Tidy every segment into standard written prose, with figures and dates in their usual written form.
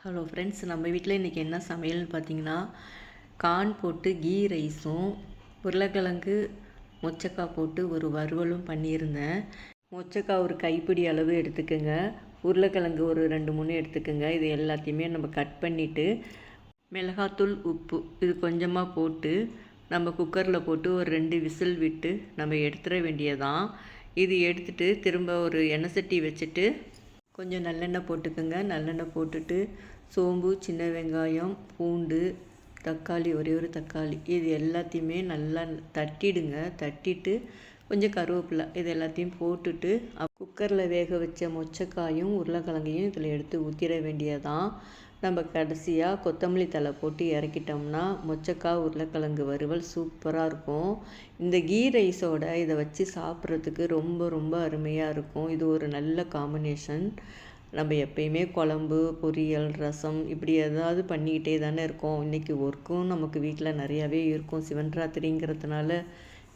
Hello friends, நம்ம வீட்டில் இன்றைக்கி என்ன சமையல்னு பார்த்தீங்கன்னா, கார்ன் போட்டு கீ ரைஸும் உருளைக்கிழங்கு மொச்சக்காய் போட்டு ஒரு வறுவலும் பண்ணியிருந்தேன். மொச்சக்காய் ஒரு கைப்பிடி அளவு எடுத்துக்கோங்க, உருளைக்கிழங்கு ஒரு 2-3 எடுத்துக்கோங்க. இது எல்லாத்தையுமே நம்ம கட் பண்ணிவிட்டு மிளகாத்தூள், உப்பு இது கொஞ்சமாக போட்டு நம்ம குக்கரில் போட்டு ஒரு 2 விசில் விட்டு நம்ம எடுத்துட வேண்டியதான். இது எடுத்துகிட்டு திரும்ப ஒரு எண்ணெய் சட்டி வச்சுட்டு கொஞ்சம் நல்லெண்ணெய் போட்டுக்கோங்க. நல்லெண்ணெய் போட்டுட்டு சோம்பு, சின்ன வெங்காயம், பூண்டு, தக்காளி, ஒரே ஒரு தக்காளி இது எல்லாத்தையுமே நல்லா தட்டிடுங்க. தட்டிட்டு கொஞ்சம் கருவேப்பிலை இது எல்லாத்தையும் போட்டுட்டு குக்கரில் வேக வச்ச மொச்சக்காயும் உருளைக்கிழங்கையும் இதில் எடுத்து ஊற்றிட வேண்டியதான். நம்ம கடைசியாக கொத்தமல்லி தழை போட்டு இறக்கிட்டோம்னா மொச்சக்காய் உருளைக்கிழங்கு வறுவல் சூப்பராக இருக்கும். இந்த கீ ரைஸோட இதை வச்சு சாப்பிட்றதுக்கு ரொம்ப ரொம்ப அருமையாக இருக்கும். இது ஒரு நல்ல காம்பினேஷன். நம்ம எப்பயுமே குழம்பு, பொரியல், ரசம் இப்படி ஏதாவது பண்ணிக்கிட்டே தானே இருக்கோம். இன்றைக்கி ஒர்க்கும் நமக்கு வீட்டில் நிறையாவே இருக்கும். சிவன்ராத்திரிங்கிறதுனால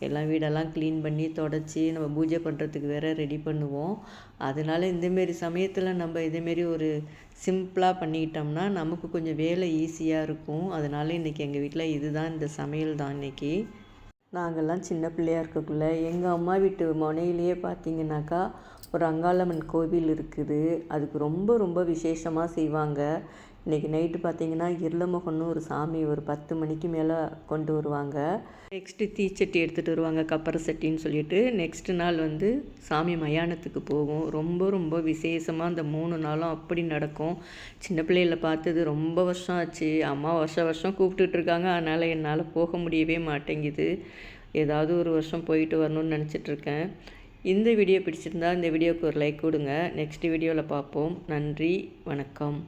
எல்லாம் வீடெல்லாம் க்ளீன் பண்ணி தொடச்சி நம்ம பூஜை பண்ணுறதுக்கு வேறு ரெடி பண்ணுவோம். அதனால் இந்தமாரி சமயத்தில் நம்ம இதேமாரி ஒரு சிம்பிளாக பண்ணிக்கிட்டோம்னா நமக்கு கொஞ்சம் வேலை ஈஸியாக இருக்கும். அதனால் இன்றைக்கி எங்கள் வீட்டில் இதுதான், இந்த சமையல் தான் இன்றைக்கி. நாங்கள்லாம் சின்ன பிள்ளையாக இருக்கக்குள்ள எங்கள் அம்மா வீட்டு முனையிலேயே பார்த்தீங்கன்னாக்கா ஒரு அங்காளம்மன் கோவில் இருக்குது. அதுக்கு ரொம்ப ரொம்ப விசேஷமாக செய்வாங்க. இன்றைக்கி நைட்டு பார்த்திங்கன்னா இருளமுகன்னு ஒரு சாமி ஒரு 10 மணிக்கு மேலே கொண்டு வருவாங்க. நெக்ஸ்ட்டு தீச்சட்டி எடுத்துகிட்டு வருவாங்க, கப்பரை சட்டின்னு சொல்லிட்டு. நெக்ஸ்ட்டு நாள் சாமி மயானத்துக்கு போகும். ரொம்ப ரொம்ப விசேஷமாக அந்த 3 நாளும் அப்படி நடக்கும். சின்ன பிள்ளைகளை பார்த்தது ரொம்ப வருஷம் ஆச்சு. அம்மா வருஷம் கூப்பிட்டுட்ருக்காங்க. அதனால் என்னால் போக முடியவே மாட்டேங்குது. ஏதாவது ஒரு வருஷம் போயிட்டு வரணும்னு நினச்சிட்ருக்கேன். இந்த வீடியோ பிடிச்சிருந்தா இந்த வீடியோவுக்கு ஒரு லைக் கொடுங்க. நெக்ஸ்ட் வீடியோவில் பார்ப்போம். நன்றி, வணக்கம்.